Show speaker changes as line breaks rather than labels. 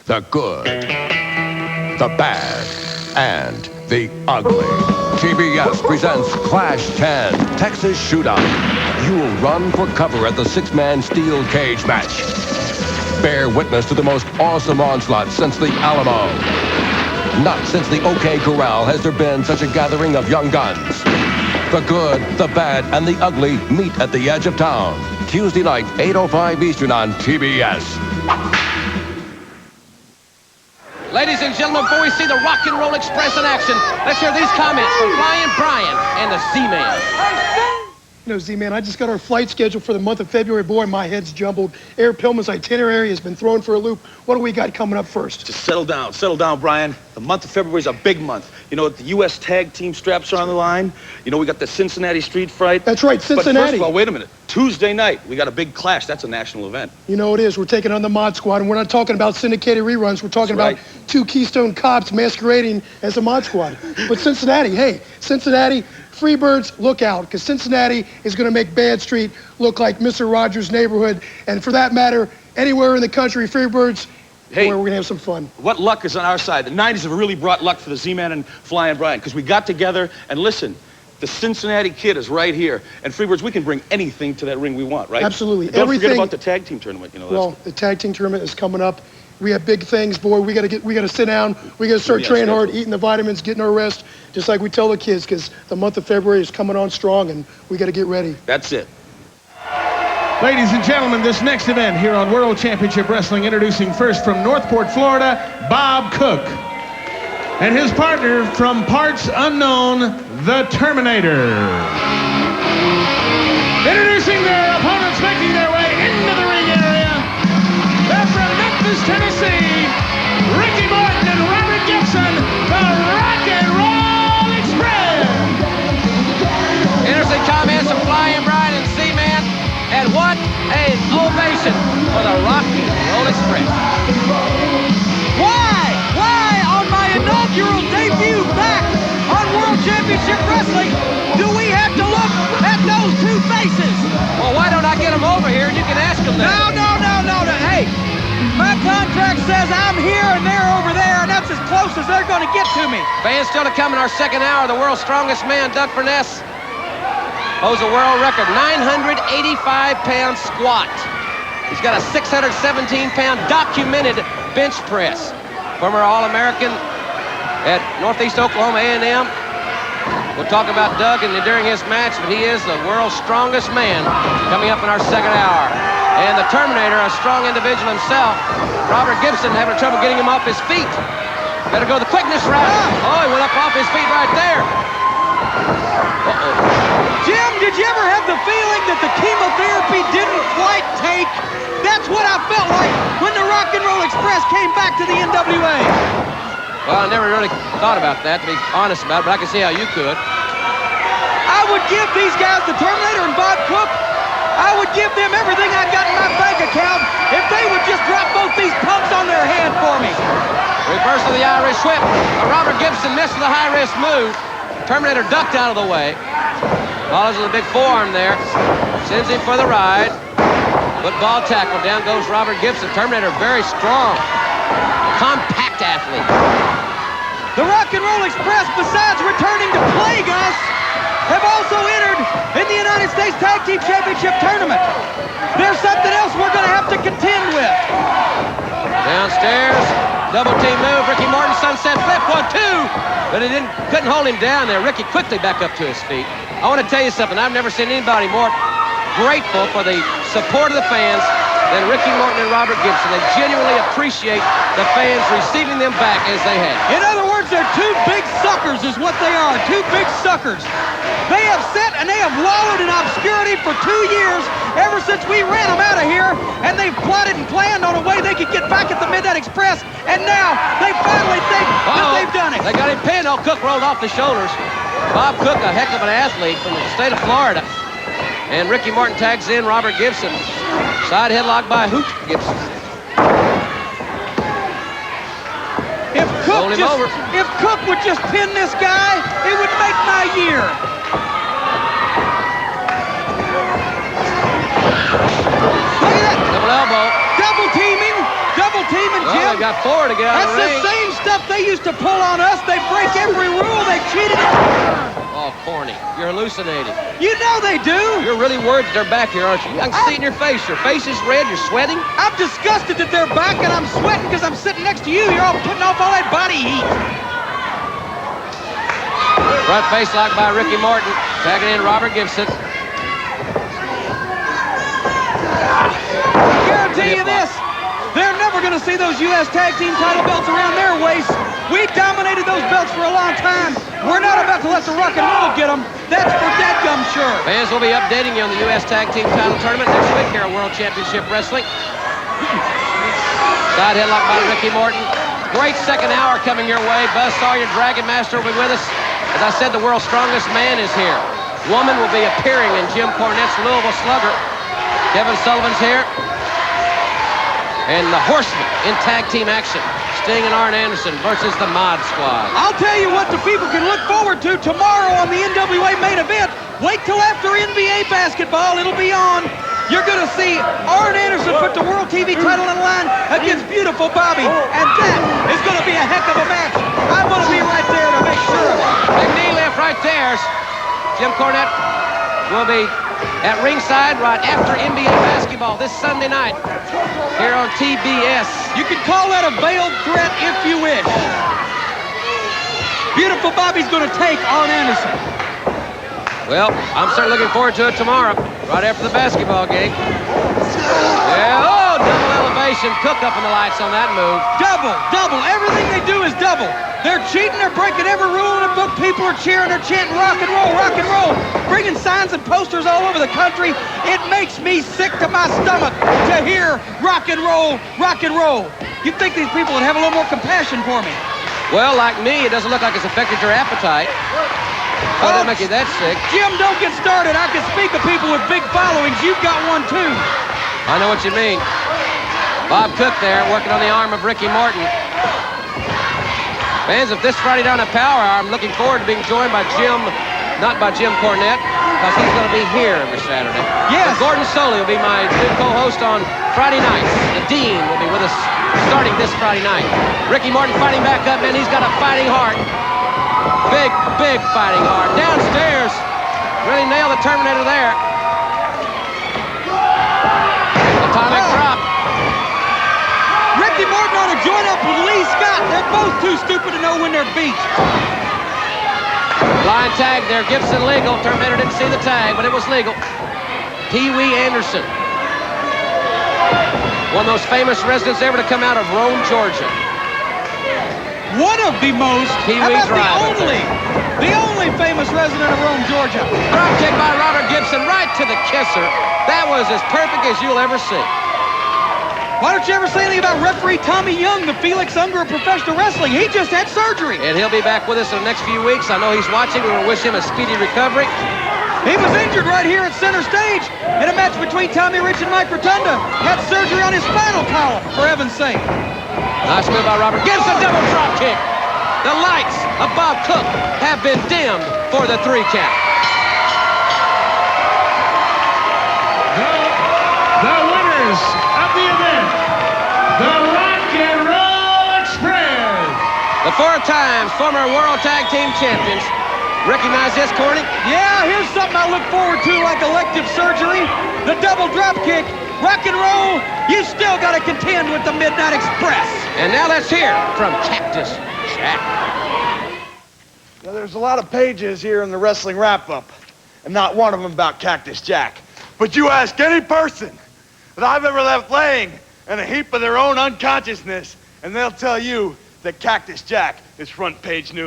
the good, the bad, and the ugly. TBS presents Clash 10, Texas Shootout. You'll run for cover at the six-man steel cage match. Bear witness to the most awesome onslaught since the Alamo. Not since the OK Corral has there been such a gathering of young guns. The good, the bad, and the ugly meet at the edge of town. Tuesday night, 8:05 Eastern on TBS.
Ladies and gentlemen, before we see the Rock and Roll Express in action, let's hear these comments from Flying Brian and the Z-Man.
You know, Z-Man, I just got our flight schedule for the month of February. Boy, my head's jumbled. Air Pillman's itinerary has been thrown for a loop. What do we got coming up first?
Just settle down, Brian. The month of February is a big month. You know, the U.S. tag team straps are on the line. You know, we got the Cincinnati street fight.
That's right, Cincinnati.
But first of all, wait a minute. Tuesday night, we got a big clash. That's a national event.
You know it is. We're taking on the Mod Squad, and we're not talking about syndicated reruns. We're talking about two Keystone Cops masquerading as a Mod Squad. But Cincinnati, hey, Cincinnati, Freebirds, look out, because Cincinnati is going to make Bad Street look like Mr. Rogers' neighborhood. And for that matter, anywhere in the country, Freebirds, hey, we're going to have some fun.
What luck is on our side? The 90s have really brought luck for the Z-Man and Flying Brian, because we got together, and listen, the Cincinnati Kid is right here. And Freebirds, we can bring anything to that ring we want, right?
Absolutely.
Don't forget about the tag team tournament. You know,
well, the tag team tournament is coming up. We have big things, boy. We gotta sit down. We gotta start training hard, eating the vitamins, getting our rest, just like we tell the kids, because the month of February is coming on strong, and we gotta get ready.
That's it.
Ladies and gentlemen, this next event here on World Championship Wrestling, introducing first from Northport, Florida, Bob Cook, and his partner from parts unknown, the Terminator. Introducing their opponents, making their way into the ring area. They're from Memphis, Tennessee, Ricky Morton and Robert Gibson, the Rock and Roll Express.
Interesting comments from Flying Brian and Z-Man. And what an ovation for the Rock and Roll Express. Why on my inaugural debut back on World Championship Wrestling do we have to look at those two faces? Well, why don't I get them over here and you can ask them that? No. Hey, my contract says I'm here and they're over there, and that's as close as they're going to get to me. Fans still to come in our second hour. The world's strongest man, Doug Furness, holds a world record, 985-pound squat. He's got a 617-pound documented bench press. Former All-American at Northeast Oklahoma A&M. We'll talk about Doug during his match, but he is the world's strongest man coming up in our second hour. And the Terminator, a strong individual himself, Robert Gibson, having trouble getting him off his feet. Better go the quickness route. Oh, he went up off his feet right there. Jim, did you ever have the feeling that the chemotherapy didn't quite take? That's what I felt like when the Rock and Roll Express came back to the NWA. Well, I never really thought about that, to be honest about it, but I can see how you could. I would give these guys, the Terminator and Bob Cook, I would give them everything I'd got in my bank account if they would just drop both these punks on their hand for me. Reverse of the Irish whip. Robert Gibson missed the high-risk move. Terminator ducked out of the way. Follows with a big forearm there. Sends him for the ride. Football tackle. Down goes Robert Gibson. Terminator very strong. Compact athlete. The Rock and Roll Express, besides returning to plague us, have also entered in the United States Tag Team Championship Tournament. There's something else we're going to have to contend with. Downstairs, double team move. Ricky Morton, sunset flip, 1-2. But he couldn't hold him down there. Ricky quickly back up to his feet. I want to tell you something. I've never seen anybody more grateful for the support of the fans than Ricky Morton and Robert Gibson. They genuinely appreciate the fans receiving them back as they have. In other words, they're two big suckers is what they are. Two big suckers. They have sat and they have wallowed in obscurity for 2 years ever since we ran them out of here, and they've plotted and planned on a way they could get back at the Midnight Express, and now they finally think that they've done it. They got him pinned. Oh, Cook rolled off the shoulders. Bob Cook, a heck of an athlete from the state of Florida. And Ricky Morton tags in Robert Gibson. Side headlock by Hoot Gibson. If Cook would just pin this guy, it would make my year. Look at that. Double elbow. Double teaming Jim.
Well, they've got 4 to get out of the ring.
That's the same stuff they used to pull on us. They break every rule. They cheated.
Oh, corny. You're hallucinating.
You know they do.
You're really worried that they're back here, aren't you? I can see it in your face. Your face is red. You're sweating.
I'm disgusted that they're back, and I'm sweating because I'm sitting next to you. You're all putting off all that body heat.
Front face lock by Ricky Morton. Tagging in Robert Gibson.
Guarantee you this. They're never going to see those U.S. Tag Team title belts around their waist. We dominated those belts for a long time. We're not about to let the rock and roll get them. That's for dadgum sure.
Fans will be updating you on the U.S. Tag Team title tournament next week here on World Championship Wrestling. Side headlock by Ricky Morton. Great second hour coming your way. Buzz Sawyer, Dragon Master, will be with us. As I said, the world's strongest man is here. Woman will be appearing in Jim Cornette's Louisville Slugger. Kevin Sullivan's here. And the Horsemen in tag team action. Sting and Arn Anderson versus the Mod Squad.
I'll tell you what the people can look forward to tomorrow on the NWA main event. Wait till after NBA basketball. It'll be on. You're going to see Arn Anderson put the World TV title on the line against beautiful Bobby. And that is going to be a heck of a match. I'm going to be right there to make sure of it.
Big knee lift right there. Jim Cornette will be at ringside right after NBA basketball this Sunday night here on TBS.
You can call that a veiled threat if you wish. Beautiful Bobby's going to take Arn Anderson.
Well, I'm certainly looking forward to it tomorrow, right after the basketball game. Yeah, oh, double elevation. Cook up in the lights on that move.
Double, double. Everything they do is double. They're cheating. They're breaking every rule in the book. People are cheering. They're chanting rock and roll, rock and roll. Bringing signs and posters all over the country. It makes me sick to my stomach to hear rock and roll, rock and roll. You'd think these people would have a little more compassion for me.
Well, like me, it doesn't look like it's affected your appetite. Oh, that make you that sick.
Jim, don't get started. I can speak of people with big followings. You've got one, too.
I know what you mean. Bob Cook there working on the arm of Ricky Morton. Fans, if this Friday down at Power Hour, I'm looking forward to being joined by Jim, not by Jim Cornette, because he's going to be here every Saturday.
Yes.
But Gordon Soley will be my new co-host on Friday nights. The Dean will be with us starting this Friday night. Ricky Morton fighting back up, man. He's got a fighting heart. Big, big fighting heart. Downstairs. Really nailed the Terminator there. Atomic drop.
Ricky Morton ought to join up with Lee Scott. They're both too stupid to know when they're beat.
Line tag there. Gibson legal. Terminator didn't see the tag, but it was legal. Pee Wee Anderson. One of those famous residents ever to come out of Rome, Georgia.
One of the most,
Pee
how
Wee
about
Drive.
the only famous resident of Rome, Georgia.
Drop kick by Robert Gibson right to the kisser. That was as perfect as you'll ever see.
Why don't you ever say anything about referee Tommy Young, the Felix Unger of professional wrestling? He just had surgery.
And he'll be back with us in the next few weeks. I know he's watching. We're going to wish him a speedy recovery.
He was injured right here at center stage in a match between Tommy Rich and Mike Rotunda. Had surgery on his spinal column, for heaven's sake.
Nice move by Robert Gibson. Double drop kick. The lights of Bob Cook have been dimmed for the 3 count.
The winners of the event, the Rock and Roll Express.
The 4 times former World Tag Team Champions. Recognize this, Corny?
Yeah, here's something I look forward to like elective surgery. The double drop kick. Rock and roll, you still got to contend with the Midnight Express.
And now let's hear from Cactus Jack.
Now, there's a lot of pages here in the wrestling wrap-up, and not one of them about Cactus Jack. But you ask any person that I've ever left laying in a heap of their own unconsciousness, and they'll tell you that Cactus Jack is front page news.